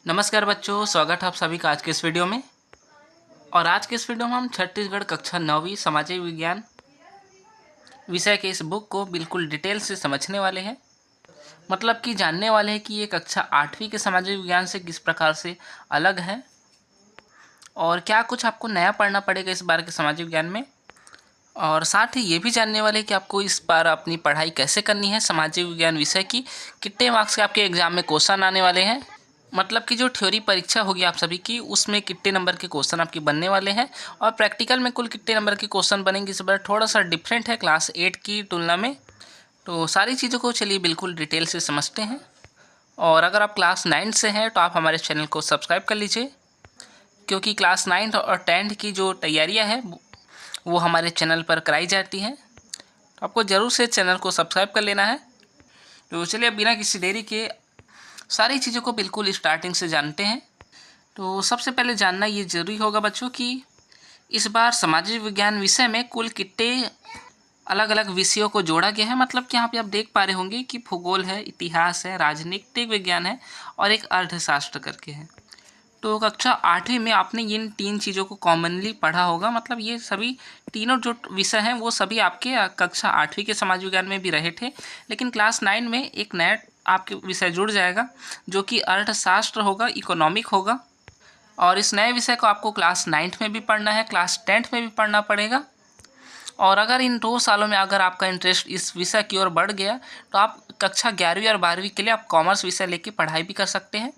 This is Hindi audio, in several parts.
नमस्कार बच्चों, स्वागत है आप सभी का आज के इस वीडियो में। और आज के इस वीडियो में हम छत्तीसगढ़ कक्षा 9वीं सामाजिक विज्ञान विषय के इस बुक को बिल्कुल डिटेल से समझने वाले हैं। मतलब कि जानने वाले हैं कि ये कक्षा 8वीं के सामाजिक विज्ञान से किस प्रकार से अलग है और क्या कुछ आपको नया पढ़ना पड़ेगा इस बार के सामाजिक विज्ञान में। और साथ ही ये भी जानने वाले हैं कि आपको इस बार अपनी पढ़ाई कैसे करनी है सामाजिक विज्ञान विषय की, कितने मार्क्स के आपके एग्ज़ाम में क्वेश्चन आने वाले हैं। मतलब कि जो थ्योरी परीक्षा होगी आप सभी की, उसमें कितने नंबर के क्वेश्चन आपके बनने वाले हैं और प्रैक्टिकल में कुल कितने नंबर के क्वेश्चन बनेंगे। इस बार थोड़ा सा डिफरेंट है क्लास 8 की तुलना में। तो सारी चीज़ों को चलिए बिल्कुल डिटेल से समझते हैं। और अगर आप क्लास 9 से हैं तो आप हमारे चैनल को सब्सक्राइब कर लीजिए, क्योंकि क्लास 9 और 10 की जो तैयारियाँ हैं वो हमारे चैनल पर कराई जाती हैं। तो आपको ज़रूर से चैनल को सब्सक्राइब कर लेना है। तो चलिए अब बिना किसी देरी के सारी चीज़ों को बिल्कुल स्टार्टिंग से जानते हैं। तो सबसे पहले जानना ये ज़रूरी होगा बच्चों कि इस बार सामाजिक विज्ञान विषय में कुल कितने अलग अलग विषयों को जोड़ा गया है। मतलब कि यहाँ पे आप देख पा रहे होंगे कि भूगोल है, इतिहास है, राजनीतिक विज्ञान है और एक अर्थशास्त्र करके है। तो कक्षा 8वीं में आपने इन 3 चीज़ों को कॉमनली पढ़ा होगा। मतलब ये सभी तीनों जो विषय हैं वो सभी आपके कक्षा 8वीं के समाज विज्ञान में भी रहे थे, लेकिन क्लास 9 में एक नया आपके विषय जुड़ जाएगा जो कि अर्थशास्त्र होगा, इकोनॉमिक होगा। और इस नए विषय को आपको क्लास 9th में भी पढ़ना है, क्लास 10th में भी पढ़ना पड़ेगा। और अगर इन 2 सालों में अगर आपका इंटरेस्ट इस विषय की ओर बढ़ गया तो आप कक्षा 11वीं और 12वीं के लिए आप कॉमर्स विषय लेके पढ़ाई भी कर सकते हैं।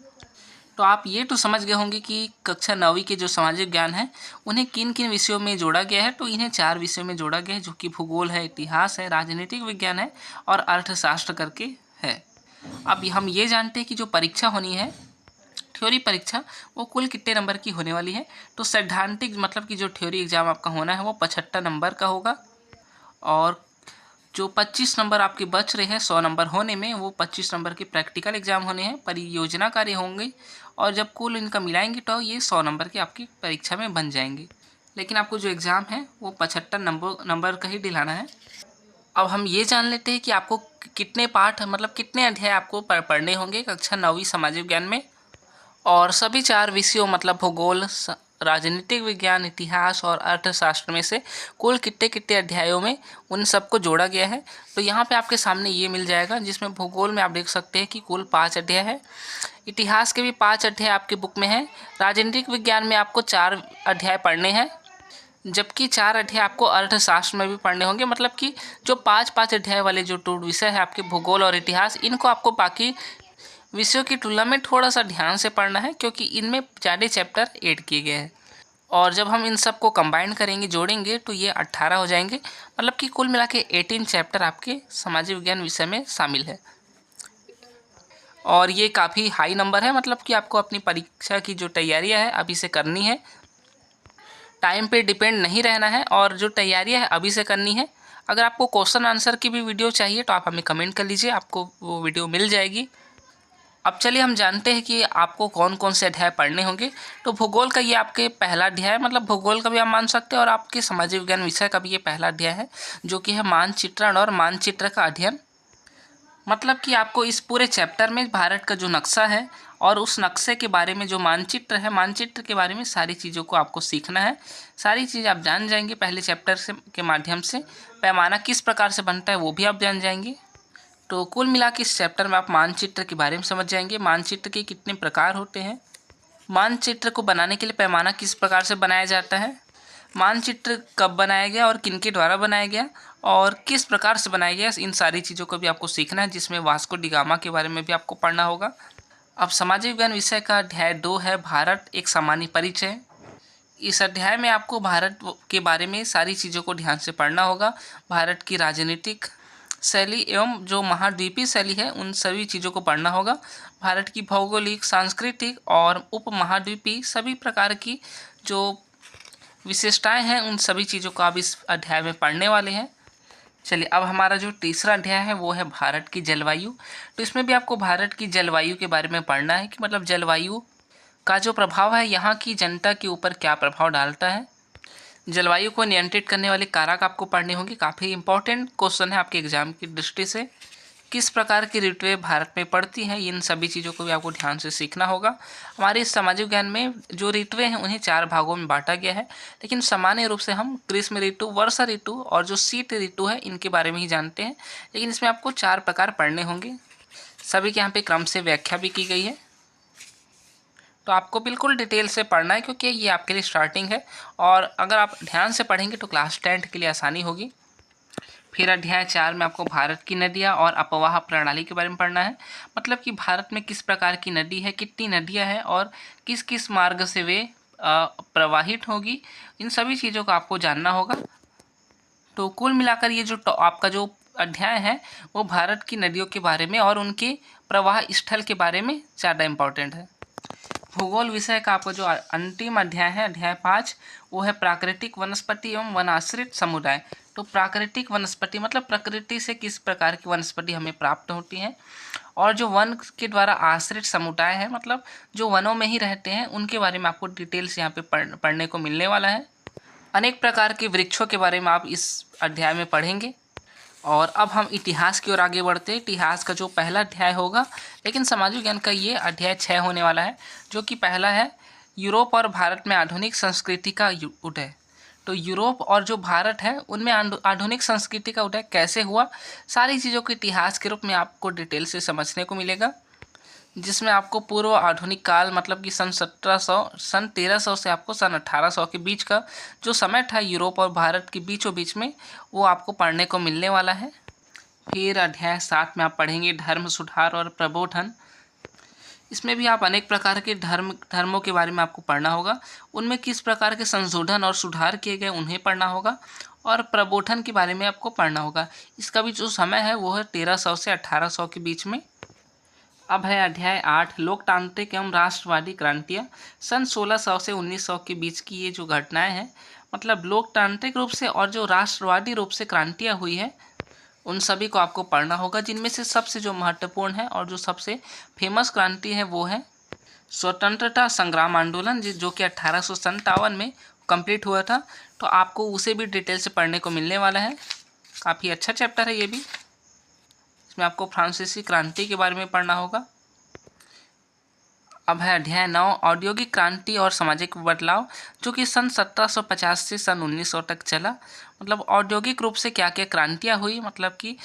तो आप ये तो समझ गए होंगे कि कक्षा 9वीं के जो सामाजिक ज्ञान है उन्हें किन किन विषयों में जोड़ा गया है। तो इन्हें 4 विषयों में जोड़ा गया है, जो कि भूगोल है, इतिहास है, राजनीतिक विज्ञान है और अर्थशास्त्र करके है। अब हम ये जानते हैं कि जो परीक्षा होनी है, थ्योरी परीक्षा, वो कुल कितने नंबर की होने वाली है। तो सैद्धांतिक मतलब कि जो थ्योरी एग्ज़ाम आपका होना है वो 75 नंबर का होगा। और जो 25 नंबर आपके बच रहे हैं 100 नंबर होने में, वो 25 नंबर के प्रैक्टिकल एग्जाम होने हैं, परियोजना कार्य होंगे। और जब कुल इनका मिलाएंगे तो ये 100 नंबर के आपकी परीक्षा में बन जाएंगे। लेकिन आपको जो एग्ज़ाम है वो 75 नंबर का ही दिलाना है। अब हम ये जान लेते हैं कि आपको कितने पाठ मतलब कितने अध्याय आपको पढ़ने होंगे कक्षा 9वीं सामाजिक विज्ञान में। और सभी 4 विषयों मतलब भूगोल, राजनीतिक विज्ञान, इतिहास और अर्थशास्त्र में से कुल कितने कितने अध्यायों में उन सबको जोड़ा गया है। तो यहाँ पे आपके सामने ये मिल जाएगा, जिसमें भूगोल में आप देख सकते हैं कि कुल 5 अध्याय है। इतिहास के भी 5 अध्याय आपके बुक में है। राजनीतिक विज्ञान में आपको 4 अध्याय पढ़ने हैं, जबकि 4 अध्याय आपको अर्थशास्त्र में भी पढ़ने होंगे। मतलब कि जो 5-5 अध्याय वाले जो 2 विषय है आपके भूगोल और इतिहास, इनको आपको बाकी विषयों की तुलना में थोड़ा सा ध्यान से पढ़ना है, क्योंकि इनमें ज़्यादा चैप्टर ऐड किए गए हैं। और जब हम इन सब को कंबाइन करेंगे, जोड़ेंगे, तो ये 18 हो जाएंगे। मतलब कि कुल मिला के 18 चैप्टर आपके सामाजिक विज्ञान विषय में शामिल है। और ये काफ़ी हाई नंबर है। मतलब कि आपको अपनी परीक्षा की जो तैयारियां है अभी से करनी है, टाइम पे डिपेंड नहीं रहना है और जो तैयारियां है अभी से करनी है। अगर आपको क्वेश्चन आंसर की भी वीडियो चाहिए तो आप हमें कमेंट कर लीजिए, आपको वो वीडियो मिल जाएगी। अब चलिए हम जानते हैं कि आपको कौन कौन से अध्याय पढ़ने होंगे। तो भूगोल का ये आपके पहला अध्याय है, मतलब भूगोल का भी आप मान सकते हैं, और आपके सामाजिक विज्ञान विषय का भी ये पहला अध्याय है, जो कि है मानचित्रण और मानचित्र का अध्ययन। मतलब कि आपको इस पूरे चैप्टर में भारत का जो नक्शा है और उस नक्शे के बारे में जो मानचित्र है, मानचित्र के बारे में सारी चीज़ों को आपको सीखना है। सारी चीज़ आप जान जाएंगे पहले चैप्टर से के माध्यम से। पैमाना किस प्रकार से बनता है वो भी आप जान जाएंगे। तो कुल मिला के इस चैप्टर में आप मानचित्र के बारे में समझ जाएंगे, मानचित्र के कितने प्रकार होते हैं, मानचित्र को बनाने के लिए पैमाना किस प्रकार से बनाया जाता है, मानचित्र कब बनाया गया और किनके द्वारा बनाया गया और किस प्रकार से बनाया गया, इन सारी चीज़ों को भी आपको सीखना है, जिसमें वास्को डी गामा के बारे में भी आपको पढ़ना होगा। अब सामाजिक विज्ञान विषय का अध्याय 2 है भारत एक सामान्य परिचय। इस अध्याय में आपको भारत के बारे में सारी चीज़ों को ध्यान से पढ़ना होगा। भारत की राजनीतिक शैली एवं जो महाद्वीपीय शैली है उन सभी चीज़ों को पढ़ना होगा। भारत की भौगोलिक, सांस्कृतिक और उप महाद्वीपीय सभी प्रकार की जो विशेषताएं हैं उन सभी चीज़ों को आप इस अध्याय में पढ़ने वाले हैं। चलिए अब हमारा जो तीसरा अध्याय है वो है भारत की जलवायु। तो इसमें भी आपको भारत की जलवायु के बारे में पढ़ना है कि मतलब जलवायु का जो प्रभाव है यहाँ की जनता के ऊपर क्या प्रभाव डालता है। जलवायु को नियंत्रित करने वाले कारक आपको पढ़ने होंगे। काफ़ी इंपॉर्टेंट क्वेश्चन है आपके एग्जाम की दृष्टि से। किस प्रकार की ऋतुएं भारत में पड़ती हैं, इन सभी चीज़ों को भी आपको ध्यान से सीखना होगा। हमारे इस सामाजिक ज्ञान में जो ऋतुएं हैं उन्हें 4 भागों में बांटा गया है, लेकिन सामान्य रूप से हम ग्रीष्म ऋतु, वर्षा ऋतु और जो शीत ऋतु है इनके बारे में ही जानते हैं। लेकिन इसमें आपको 4 प्रकार पढ़ने होंगे। सभी के यहाँ पे क्रम से व्याख्या भी की गई है, तो आपको बिल्कुल डिटेल से पढ़ना है क्योंकि ये आपके लिए स्टार्टिंग है। और अगर आप ध्यान से पढ़ेंगे तो क्लास 10 के लिए आसानी होगी। फिर अध्याय 4 में आपको भारत की नदियाँ और अपवाह प्रणाली के बारे में पढ़ना है, मतलब कि भारत में किस प्रकार की नदी है, कितनी नदियाँ हैं और किस किस मार्ग से वे प्रवाहित होगी, इन सभी चीज़ों को आपको जानना होगा। तो कुल मिलाकर ये जो आपका जो अध्याय है वो भारत की नदियों के बारे में और उनके प्रवाह स्थल के बारे में ज़्यादा इम्पोर्टेंट है। भूगोल विषय का आपका जो अंतिम अध्याय है, अध्याय 5, वो है प्राकृतिक वनस्पति एवं वन आश्रित समुदाय। तो प्राकृतिक वनस्पति मतलब प्रकृति से किस प्रकार की वनस्पति हमें प्राप्त होती हैं, और जो वन के द्वारा आश्रित समुदाय है मतलब जो वनों में ही रहते हैं उनके बारे में आपको डिटेल्स यहाँ पे पढ़ने को मिलने वाला है। अनेक प्रकार के वृक्षों के बारे में आप इस अध्याय में पढ़ेंगे। और अब हम इतिहास की ओर आगे बढ़ते हैं। इतिहास का जो पहला अध्याय होगा, लेकिन समाज विज्ञान का ये अध्याय 6 होने वाला है, जो कि पहला है यूरोप और भारत में आधुनिक संस्कृति का उदय। तो यूरोप और जो भारत है उनमें आधुनिक संस्कृति का उदय कैसे हुआ, सारी चीज़ों को इतिहास के रूप में आपको डिटेल से समझने को मिलेगा, जिसमें आपको पूर्व आधुनिक काल मतलब कि सन 1300 से आपको सन 1800 के बीच का जो समय था यूरोप और भारत के बीचों बीच में, वो आपको पढ़ने को मिलने वाला है। फिर अध्याय 7 में आप पढ़ेंगे धर्म सुधार और प्रबोधन। इसमें भी आप अनेक प्रकार के धर्मों के बारे में आपको पढ़ना होगा, उनमें किस प्रकार के संशोधन और सुधार किए गए उन्हें पढ़ना होगा, और प्रबोधन के बारे में आपको पढ़ना होगा। इसका भी जो समय है वो है 1300 से 1800 के बीच में। अब है अध्याय 8 लोकतांत्रिक एवं राष्ट्रवादी क्रांतियाँ। सन 1600 से 1900 के बीच की ये जो घटनाएं हैं, मतलब लोकतांत्रिक रूप से और जो राष्ट्रवादी रूप से क्रांतियाँ हुई है, उन सभी को आपको पढ़ना होगा, जिनमें से सबसे जो महत्वपूर्ण है और जो सबसे फेमस क्रांति है वो है स्वतंत्रता संग्राम आंदोलन, जो कि 1857 में कंप्लीट हुआ था। तो आपको उसे भी डिटेल से पढ़ने को मिलने वाला है। काफ़ी अच्छा चैप्टर है ये भी। इसमें आपको फ्रांसीसी क्रांति के बारे में पढ़ना होगा। अब है अध्याय 9 औद्योगिक क्रांति और सामाजिक बदलाव, जो कि सन 1750 से सन 1900 तक चला। मतलब औद्योगिक रूप से क्या क्या क्रांतियाँ हुई, मतलब कि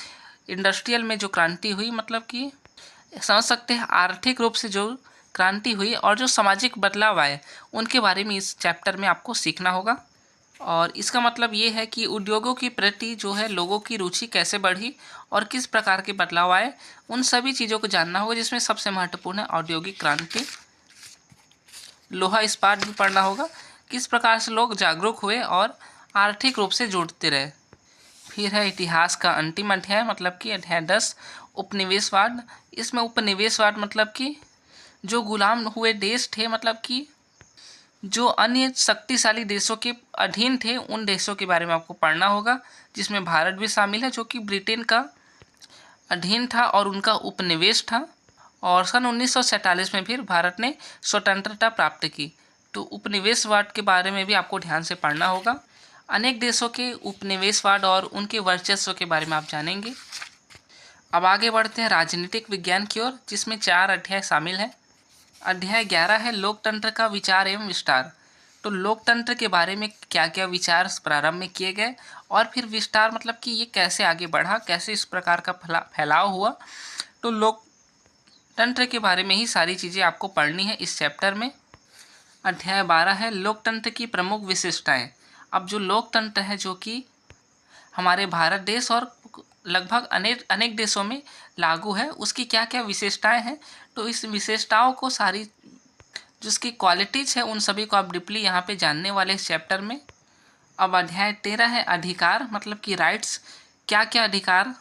इंडस्ट्रियल में जो क्रांति हुई, मतलब कि समझ सकते हैं आर्थिक रूप से जो क्रांति हुई, और जो सामाजिक बदलाव आए उनके बारे में इस चैप्टर में आपको सीखना होगा। और इसका मतलब ये है कि उद्योगों के प्रति जो है लोगों की रुचि कैसे बढ़ी और किस प्रकार के बदलाव आए, उन सभी चीज़ों को जानना होगा, जिसमें सबसे महत्वपूर्ण है औद्योगिक क्रांति। लोहा इस्पात भी पढ़ना होगा, किस प्रकार से लोग जागरूक हुए और आर्थिक रूप से जुड़ते रहे। फिर है इतिहास का अंतिम अध्याय, मतलब कि अध्याय 10 उपनिवेशवाद। इसमें उपनिवेशवाद मतलब कि जो गुलाम हुए देश थे, मतलब कि जो अन्य शक्तिशाली देशों के अधीन थे, उन देशों के बारे में आपको पढ़ना होगा, जिसमें भारत भी शामिल है, जो कि ब्रिटेन का अधीन था और उनका उपनिवेश था। और सन 1947 में फिर भारत ने स्वतंत्रता प्राप्त की। तो उपनिवेशवाद के बारे में भी आपको ध्यान से पढ़ना होगा। अनेक देशों के उपनिवेशवाद और उनके वर्चस्व के बारे में आप जानेंगे। अब आगे बढ़ते हैं राजनीतिक विज्ञान की ओर, जिसमें 4 अध्याय शामिल हैं। अध्याय 11 है लोकतंत्र का विचार एवं विस्तार। तो लोकतंत्र के बारे में क्या क्या विचार प्रारंभ में किए गए और फिर विस्तार मतलब कि ये कैसे आगे बढ़ा, कैसे इस प्रकार का फैलाव हुआ। तो लोकतंत्र के बारे में ही सारी चीज़ें आपको पढ़नी है इस चैप्टर में। अध्याय 12 है लोकतंत्र की प्रमुख विशेषताएं। अब जो लोकतंत्र है जो कि हमारे भारत देश और लगभग अनेक देशों में लागू है, उसकी क्या क्या विशेषताएं हैं, तो इस विशेषताओं को सारी जिसकी क्वालिटीज़ है उन सभी को आप डीपली यहाँ पे जानने वाले इस चैप्टर में। अब अध्याय 13 है अधिकार, मतलब कि राइट्स। क्या क्या अधिकार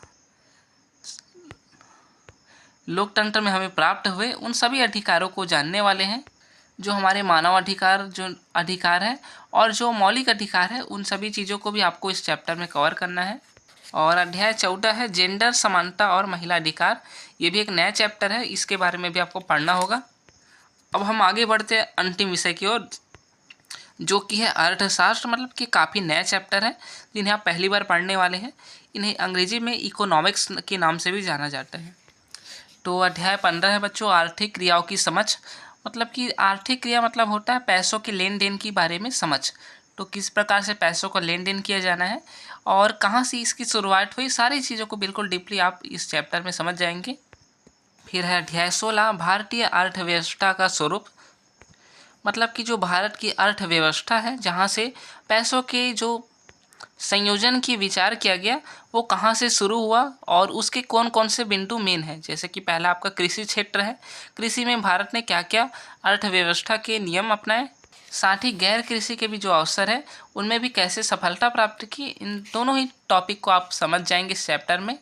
लोकतंत्र में हमें प्राप्त हुए, उन सभी अधिकारों को जानने वाले हैं, जो हमारे मानव अधिकार जो अधिकार है और जो मौलिक अधिकार है, उन सभी चीज़ों को भी आपको इस चैप्टर में कवर करना है। और अध्याय 14 है जेंडर समानता और महिला अधिकार। ये भी एक नया चैप्टर है, इसके बारे में भी आपको पढ़ना होगा। अब हम आगे बढ़ते हैं अंतिम विषय की ओर, जो कि है अर्थशास्त्र, मतलब कि काफ़ी नया चैप्टर है जिन्हें आप पहली बार पढ़ने वाले हैं। इन्हें अंग्रेजी में इकोनॉमिक्स के नाम से भी जाना जाता है। तो अध्याय 15 है बच्चों, आर्थिक क्रियाओं की समझ। मतलब कि आर्थिक क्रिया मतलब होता है पैसों के लेन देन के बारे में समझ। तो किस प्रकार से पैसों का लेन देन किया जाना है और कहाँ से इसकी शुरुआत हुई, सारी चीज़ों को बिल्कुल डीपली आप इस चैप्टर में समझ जाएंगे। फिर है अध्याय 16, भारतीय अर्थव्यवस्था का स्वरूप। मतलब कि जो भारत की अर्थव्यवस्था है, जहाँ से पैसों के जो संयोजन की विचार किया गया, वो कहाँ से शुरू हुआ और उसके कौन कौन से बिंदु मेन हैं। जैसे कि पहला आपका कृषि क्षेत्र है, कृषि में भारत ने क्या क्या अर्थव्यवस्था के नियम अपनाए, साथ ही गैर कृषि के भी जो अवसर है उनमें भी कैसे सफलता प्राप्त की। इन दोनों ही टॉपिक को आप समझ जाएंगे इस चैप्टर में।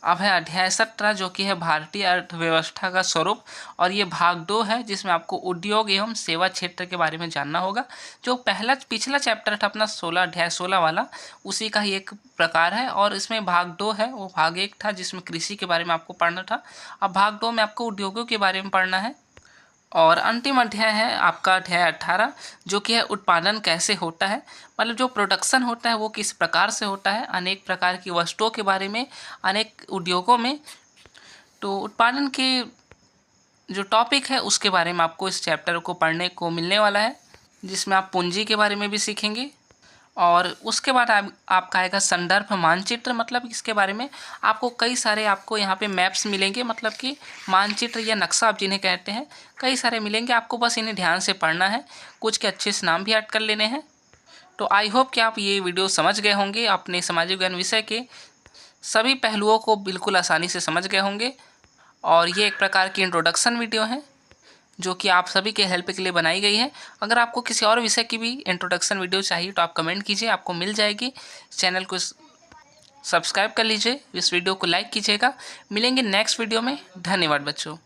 अब है अध्याय 17 जो कि है भारतीय अर्थव्यवस्था का स्वरूप, और ये भाग 2 है जिसमें आपको उद्योग एवं सेवा क्षेत्र के बारे में जानना होगा। जो पिछला चैप्टर था अपना 16 अध्याय 16 वाला, उसी का ही एक प्रकार है, और इसमें भाग 2 है। वो भाग 1 था जिसमें कृषि के बारे में आपको पढ़ना था, अब भाग 2 में आपको उद्योगों के बारे में पढ़ना है। और अंतिम अध्याय है आपका अध्याय 18 जो कि है उत्पादन कैसे होता है। मतलब जो प्रोडक्शन होता है वो किस प्रकार से होता है, अनेक प्रकार की वस्तुओं के बारे में, अनेक उद्योगों में। तो उत्पादन के जो टॉपिक है उसके बारे में आपको इस चैप्टर को पढ़ने को मिलने वाला है, जिसमें आप पूंजी के बारे में भी सीखेंगे। और उसके बाद आपका आएगा संदर्भ मानचित्र। मतलब इसके बारे में आपको कई सारे आपको यहाँ पे मैप्स मिलेंगे, मतलब कि मानचित्र या नक्शा आप जिन्हें कहते हैं, कई सारे मिलेंगे। आपको बस इन्हें ध्यान से पढ़ना है, कुछ के अच्छे से नाम भी ऐड कर लेने हैं। तो आई होप कि आप ये वीडियो समझ गए होंगे, अपने सामाजिक विज्ञान विषय के सभी पहलुओं को बिल्कुल आसानी से समझ गए होंगे। और ये एक प्रकार की इंट्रोडक्शन वीडियो है जो कि आप सभी के हेल्प के लिए बनाई गई है। अगर आपको किसी और विषय की भी इंट्रोडक्शन वीडियो चाहिए तो आप कमेंट कीजिए, आपको मिल जाएगी। चैनल को सब्सक्राइब कर लीजिए, इस वीडियो को लाइक कीजिएगा। मिलेंगे नेक्स्ट वीडियो में। धन्यवाद बच्चों।